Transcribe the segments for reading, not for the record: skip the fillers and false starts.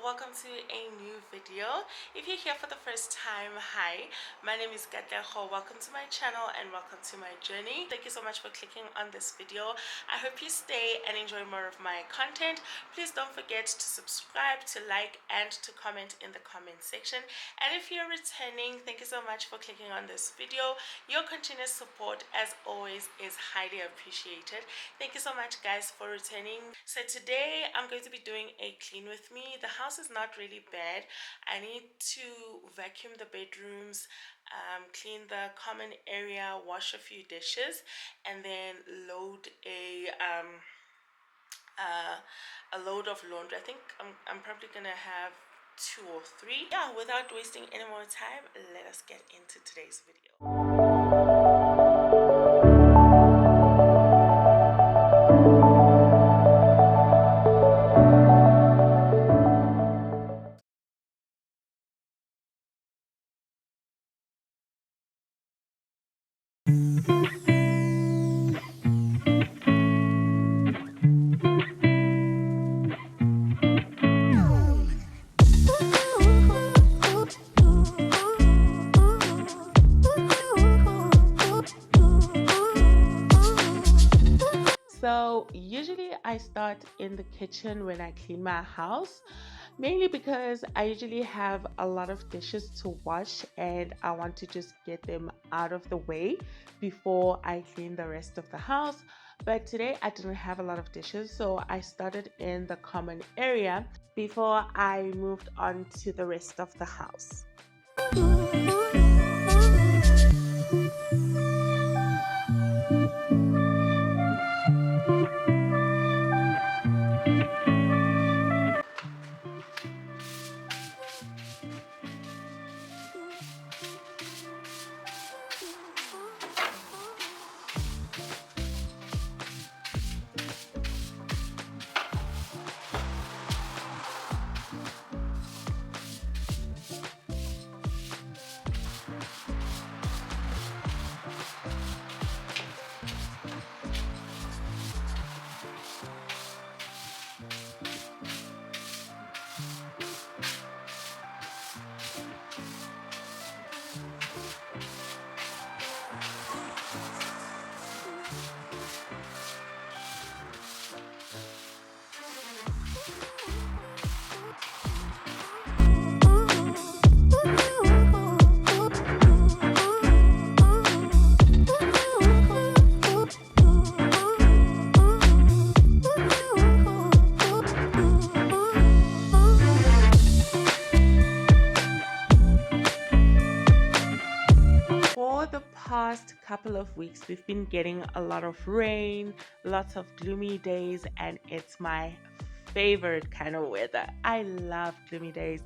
welcome to a new video. If you're here for the first time, hi, my name is Katleho. Welcome to my channel and welcome to my journey. Thank you so much for clicking on this video. I hope you stay and enjoy more of my content. Please don't forget to subscribe, to like, and to comment in the comment section. And if you're returning, thank you so much for clicking on this video. Your continuous support, as always, is highly appreciated. Thank you so much, guys, for returning. So today I'm going to be doing a clean with me. The house is not really bad. I need to vacuum the bedrooms, clean the common area, wash a few dishes, and then load a load of laundry. I think I'm probably gonna have 2 or 3. Yeah, without wasting any more time, let us get into today's video. So usually I start in the kitchen when I clean my house, mainly because I usually have a lot of dishes to wash and I want to just get them out of the way before I clean the rest of the house. But today I didn't have a lot of dishes, so I started in the common area before I moved on to the rest of the house. For the past couple of weeks, we've been getting a lot of rain, lots of gloomy days, and it's my favorite kind of weather. I love gloomy days.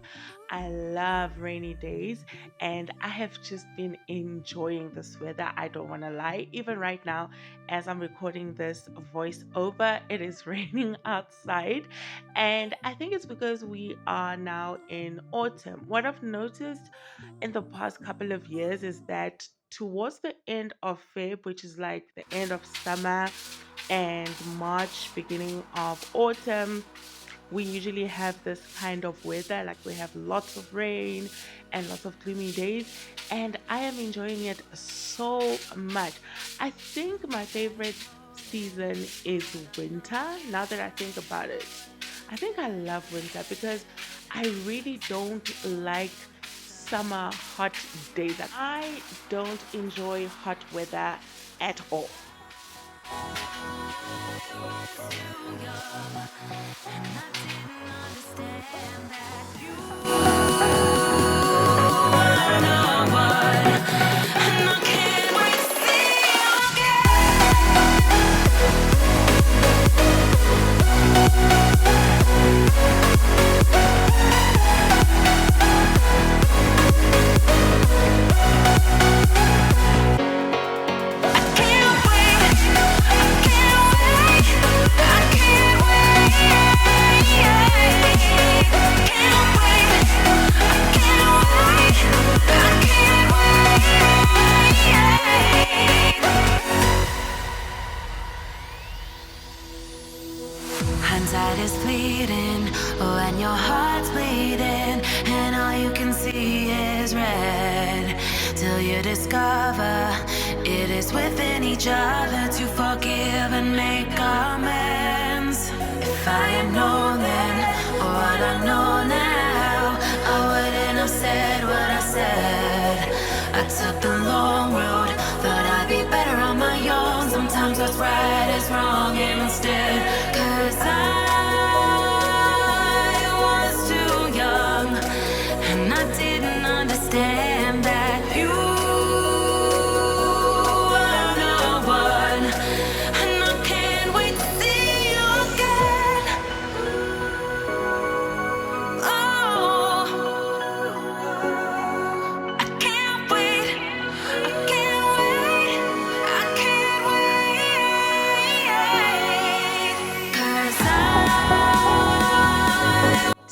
I love rainy days, and I have just been enjoying this weather. I don't want to lie. Even right now, as I'm recording this voiceover, it is raining outside, and I think it's because we are now in autumn. What I've noticed in the past couple of years is that towards the end of Feb, which is like the end of summer, and March, beginning of autumn, we usually have this kind of weather, like we have lots of rain and lots of gloomy days, and I am enjoying it so much. I think my favorite season is winter. Now that I think about it, I think I love winter because I really don't like summer hot days. I don't enjoy hot weather at all. I can't wait. heart's bleeding, and all you can see is red. Till you discover it is within each other to forgive and make amends. If I had known then, or what I know now, I wouldn't have said what I said. I took the long road, thought I'd be better on my own. Sometimes what's right is wrong instead. 'Cause I was too young, and I didn't understand that you were the one. And I can't wait to see you again. Oh, I can't wait. I can't wait. I can't wait. 'Cause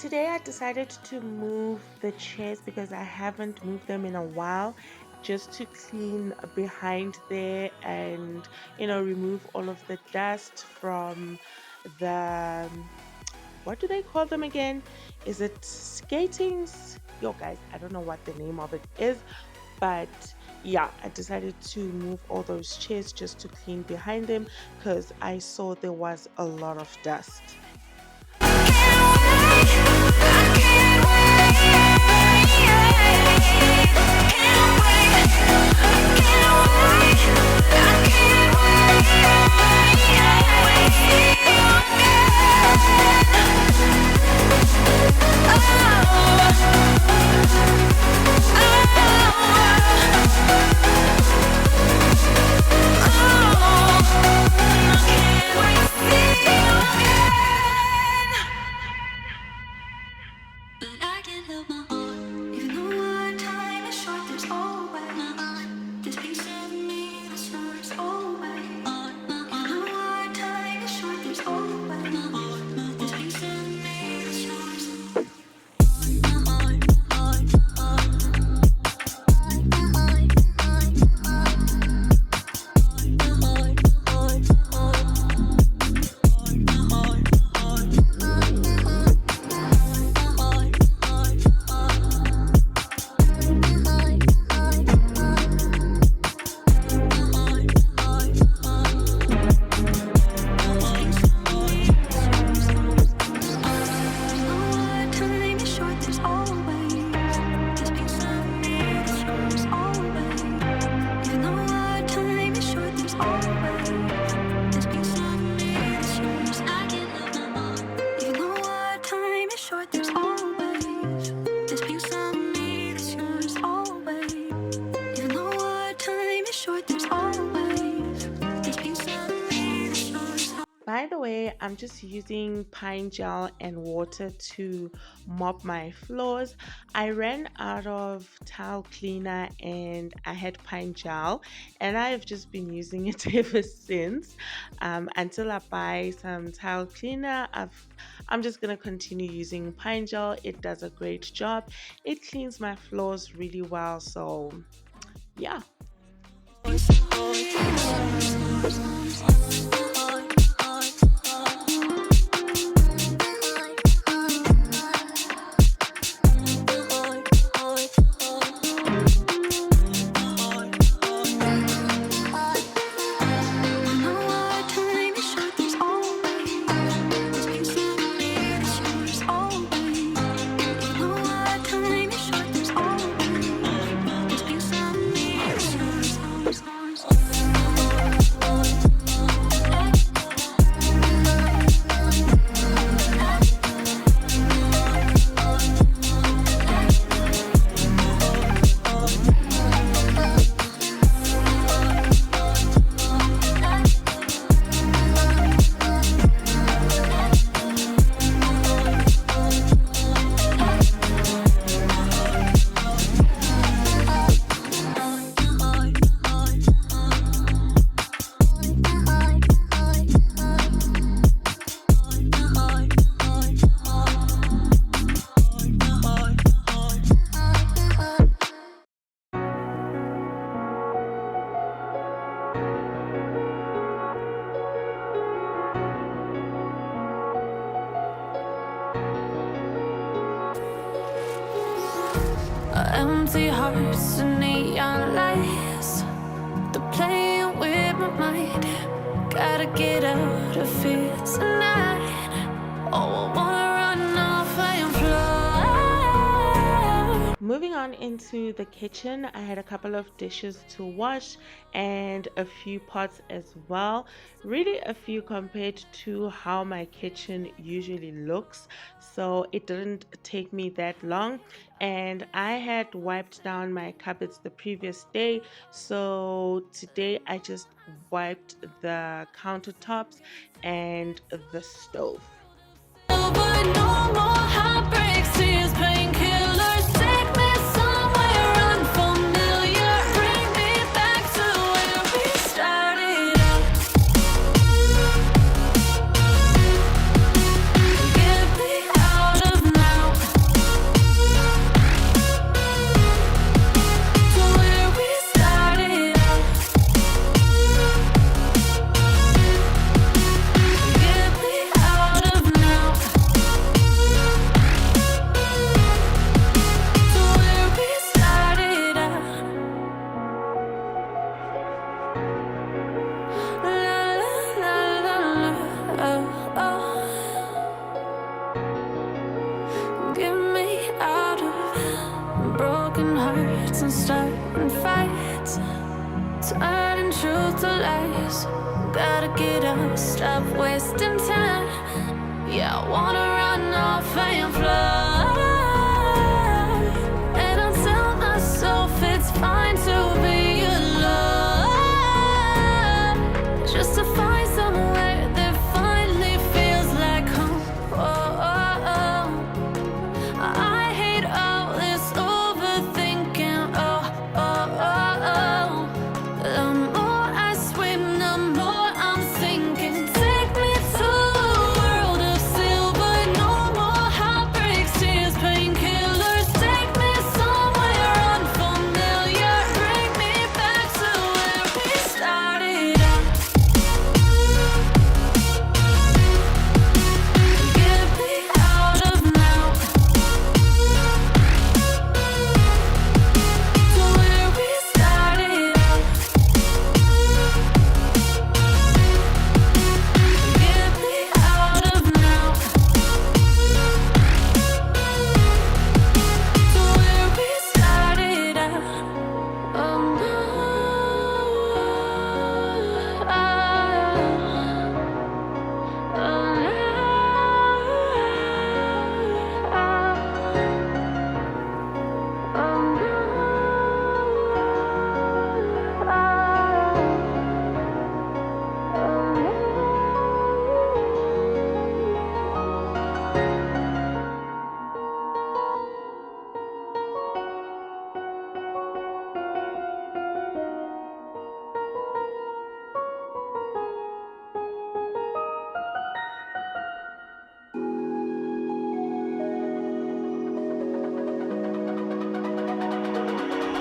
Today I decided to move the chairs because I haven't moved them in a while, just to clean behind there and remove all of the dust from the, what do they call them again? Is it skatings? Yo guys, I don't know what the name of it is, but yeah, I decided to move all those chairs just to clean behind them because I saw there was a lot of dust. By the way, I'm just using pine gel and water to mop my floors. I ran out of towel cleaner and I had pine gel, and I have just been using it ever since. Until I buy some towel cleaner, I'm just gonna continue using pine gel. It does a great job. It cleans my floors really well. So yeah. empty hearts and neon lights. They're playing with my mind. Gotta get out of here tonight. Oh, I wanna run off and fly. Moving on into the kitchen, I had a couple of dishes to wash and a few pots as well. Really a few compared to how my kitchen usually looks, so it didn't take me that long. And I had wiped down my cupboards the previous day, so today I just wiped the countertops and the stove. But no more heartbreaks, tears, painkillers. Take me somewhere unfamiliar. Bring me back to where we started out. Get me out of now. To where we started out. Get me out of now. To where we started out. La la la la la. Oh, oh. Get me out of broken hearts and starting fights, turning truth to lies. Gotta get up, stop wasting time. Yeah, I wanna run off and fly. And I tell myself it's fine to be alone, just to find somewhere that finally feels like home. Oh, oh, oh. I hate all this overthinking. Oh, oh, oh, oh. The more I swim, the more I'm sinking. Take me to a world of silver. No more heartbreaks, tears, painkillers. Take me somewhere unfamiliar. Bring me back to where we started out. Get me out of now. To where we started out. Get me out of now. To where we started out. Oh no.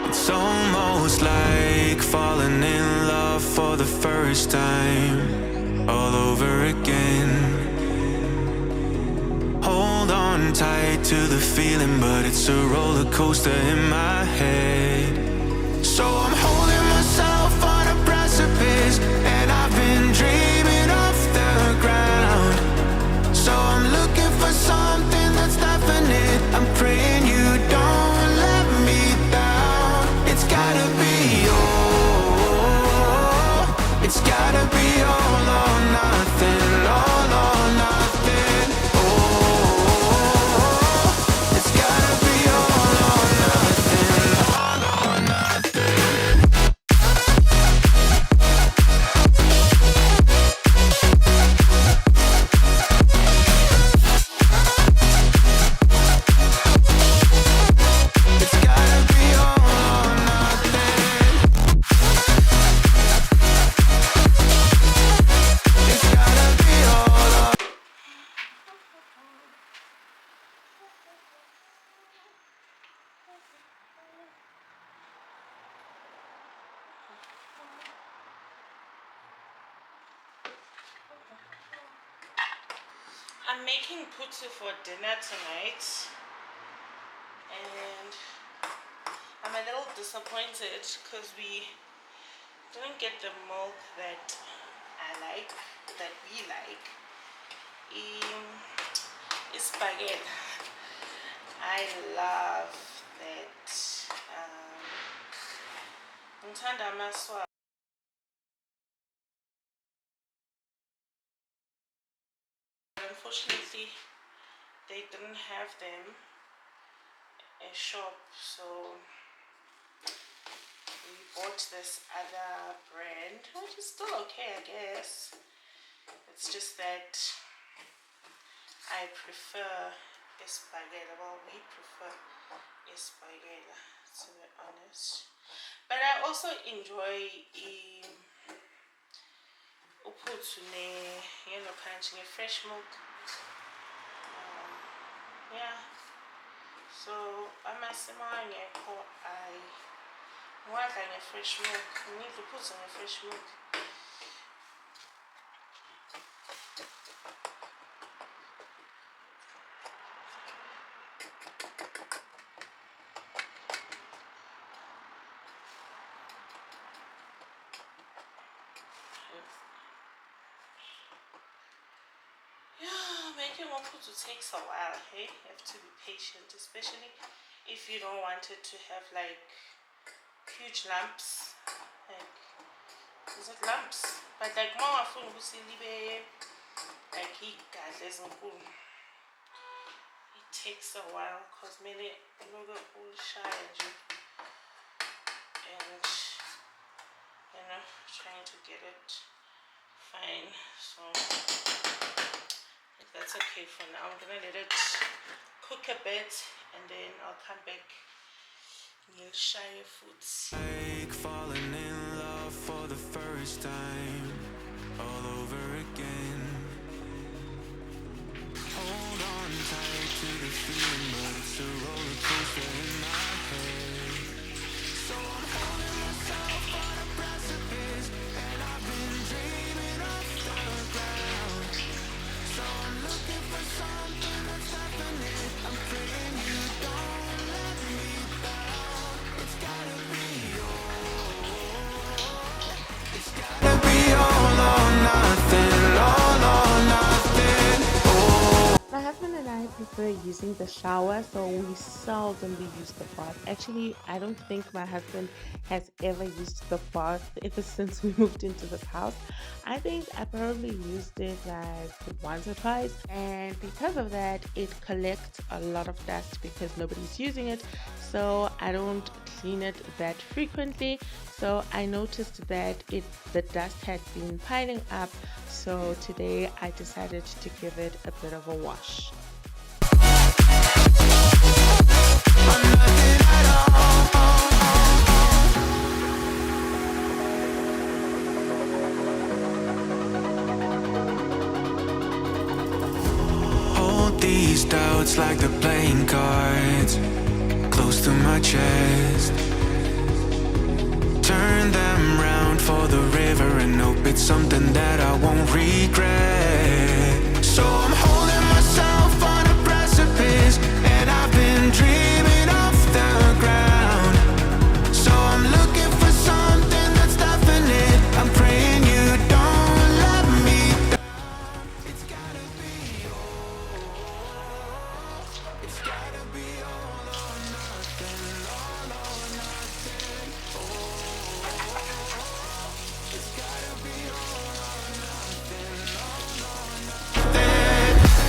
It's almost like falling in love for the first time, all over again. Hold on tight to the feeling, but it's a roller coaster in my head. So I'm holding myself on a precipice, and I've been dreaming off the ground. So I'm looking for something that's definite. I'm praying you don't let me down. It's gotta be all. It's gotta be all or nothing. All or nothing. Oh, it's gotta be all or nothing. All or nothing. It's gotta be all or nothing. It's gotta be all or I'm making putsu for dinner tonight, and a little disappointed because we didn't get the milk that we like. Is spaghetti. I love that. Ngithanda amaswaba. Unfortunately, they didn't have them in a shop, so we bought this other brand, which is still okay, I guess. It's just that I prefer spaghetti. Well, we prefer spaghetti, to be honest. But I also enjoy uphuthu punch fresh milk. Yeah. So amasimangekho I ngiwadla nge-fresh milk. Ngidla uphuthu nge-fresh milk. Making uphuthu takes a while, hey? You have to be patient, especially if you don't want it to have like huge lumps. Like, is it lumps? But like more often we see like it takes a while because many look all shy and trying to get it fine. So that's okay for now. I'm gonna let it cook a bit and then I'll come back. You'll shy your foods. Like falling in love for the first time, all over again. Hold on tight to the feeling, but it's a roller coaster in my head. So I'm holding myself on a precipice, and I've been dreaming off the ground. So I'm looking for something that's definite. I'm praying you don't let me down. It's gotta be all or nothing, all or nothing. My husband and I prefer using the shower, so we seldomly use the bath. Actually, I don't think my husband has ever used the bath ever since we moved into this house. I think I probably used it like once or twice, and because of that, it collects a lot of dust because nobody's using it, so I don't clean it that frequently. So I noticed that the dust had been piling up, so today I decided to give it a bit of a wash. Hold these doubts like they're playing cards, close to my chest. Turn them round for the river and hope it's something that I won't regret. So I'm holding myself on a precipice, and I've been dreaming off the ground. So I'm looking for something that's definite. I'm praying you don't let me down. It's gotta be it's gotta be all or nothing, all or nothing. It's gotta be all or nothing, all or nothing.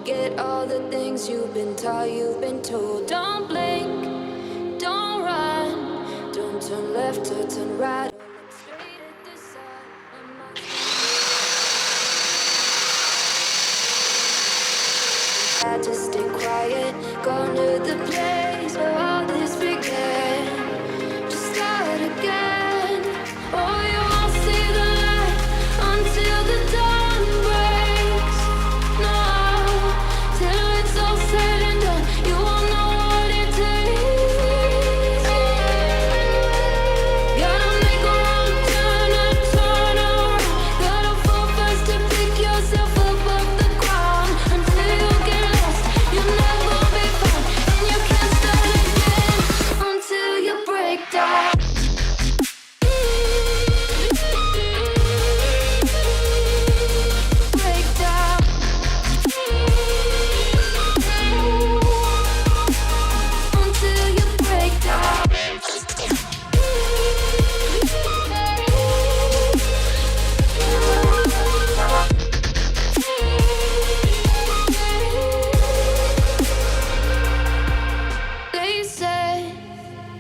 forget all the things you've been taught, you've been told. Don't blink, don't run, don't turn left or turn right, or look straight at the sun. I'm not had to stay quiet, gone to the place where all this began. Just start again. Oh, you won't see the light until the dawn breaks. No, till it's all said and done, you won't know what it takes. Gotta make a wrong turn and turn around. Gotta fall fast to pick yourself up off the ground. Until you get lost, you'll never be found, and you can't start again until you break down. Break down. Until you break down. They said,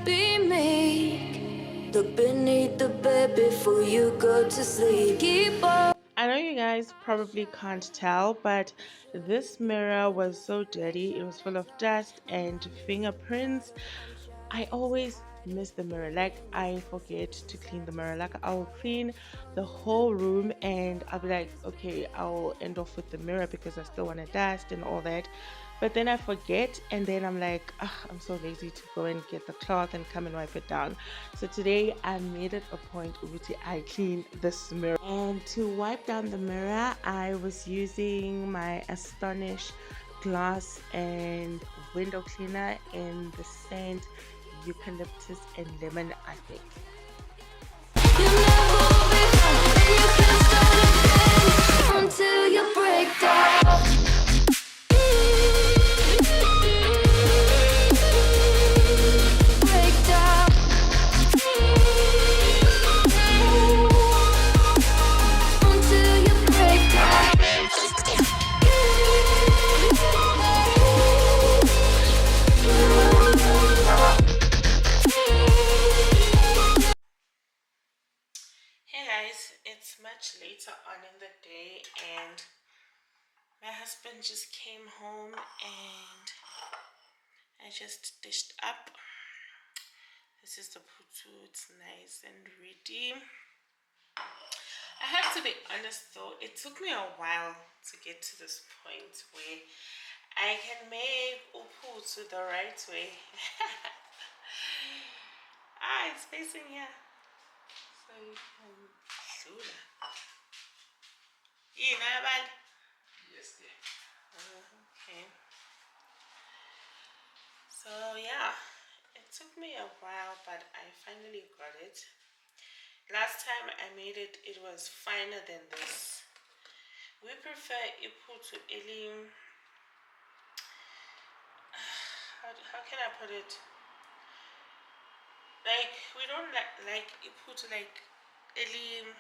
be meek. Look beneath the bed before you go to sleep. Keep on. I know you guys probably can't tell, but this mirror was so dirty. It was full of dust and fingerprints. I always miss the mirror. Like, I forget to clean the mirror. Like, I'll clean the whole room and I'll be like, okay, I'll end off with the mirror because I still want to dust and all that. But then I forget, and then I'm like, "Ugh, I'm so lazy to go and get the cloth and come and wipe it down." So today I made it a point to I clean this mirror. And to wipe down the mirror, I was using my Astonish glass and window cleaner in the scent eucalyptus and lemon, I think. You'll never be found, and you can't start again until you break down. Break down. Until you break down. Hey guys, it's much later on in the day and my husband just came home and I just dished up. This is the putu, it's nice and ready. I have to be honest though, it took me a while to get to this point where I can make uputu the right way. It's facing here. So you can Lula. Yes, dear. Okay. So yeah, it took me a while, but I finally got it. Last time I made it, it was finer than this. We prefer iputu elim. How can I put it? Like, we don't like iputu like elim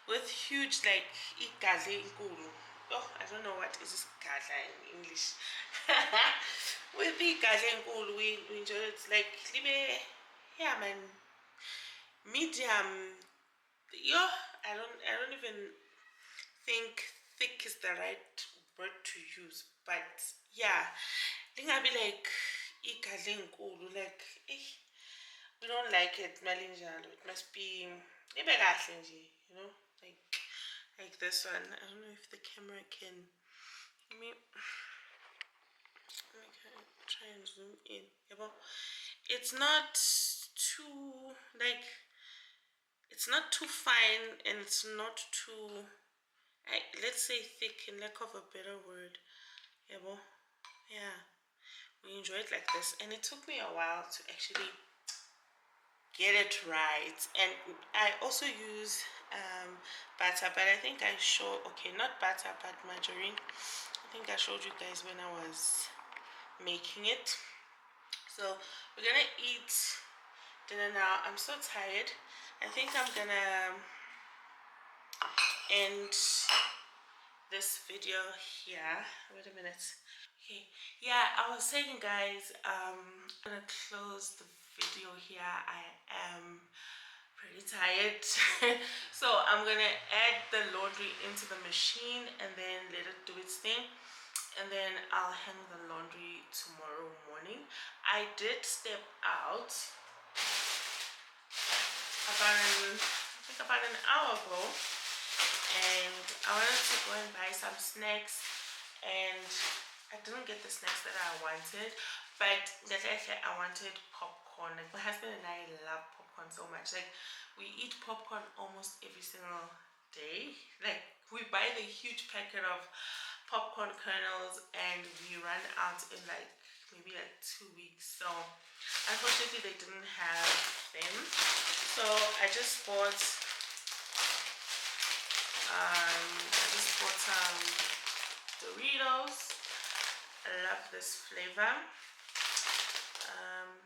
with huge like igazi inkulu. Oh, I don't know what is this gadla in English. With the igazi inkulu, we enjoy it like libe, yeah man, medium. Yo, I don't even think thick is the right word to use, but yeah, lingabi like igazi inkulu, like we don't like it malinjalo. It must be libe kahle nje, you know, like this one. I don't know if the camera can let me try and zoom in. It's not too like, it's not too fine and it's not too let's say thick, in lack of a better word. Yeah, we enjoy it like this, and it took me a while to actually get it right. And I also use butter, but I think I showed, okay, not butter but margarine. I think I showed you guys when I was making it. So we're gonna eat dinner now. I'm so tired. I think I'm gonna end this video here. Wait a minute. Okay, yeah, I was saying, guys, I'm gonna close the video here. I am pretty tired. So I'm gonna add the laundry into the machine and then let it do its thing, and then I'll hang the laundry tomorrow morning. I did step out I think about an hour ago, and I wanted to go and buy some snacks, and I didn't get the snacks that I wanted, but that actually I wanted popcorn. Like, my husband and I love popcorn so much. Like, we eat popcorn almost every single day. Like, we buy the huge packet of popcorn kernels and we run out in like maybe like 2 weeks. So unfortunately they didn't have them. So I just bought some Doritos. I love this flavor.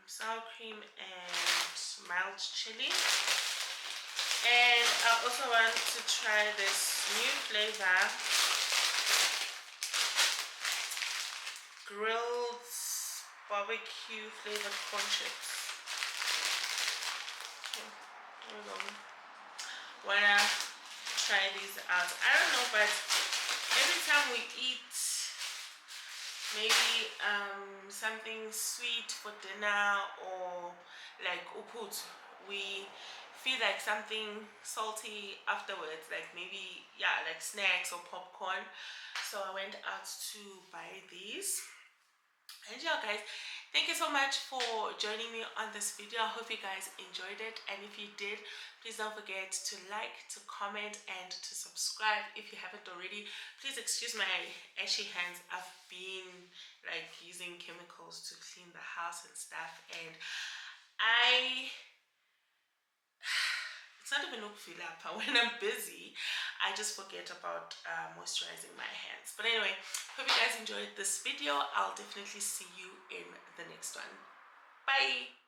Sour cream and mild chili. And I also want to try this new flavor, grilled barbecue flavored corn chips. Okay, here we go. Wanna try these out. I don't know, but every time we eat maybe something sweet for dinner, or like uput, we feel like something salty afterwards, like maybe, yeah, like snacks or popcorn. So I went out to buy these. And yeah, guys, thank you so much for joining me on this video. I hope you guys enjoyed it, and if you did, please don't forget to like, to comment, and to subscribe if you haven't already. Please excuse my ashy hands. I've been like using chemicals to clean the house and stuff, and it's not even ukufilapha. When I'm busy, I just forget about moisturizing my hands. But anyway, hope you guys enjoyed this video. I'll definitely see you in the next one. Bye.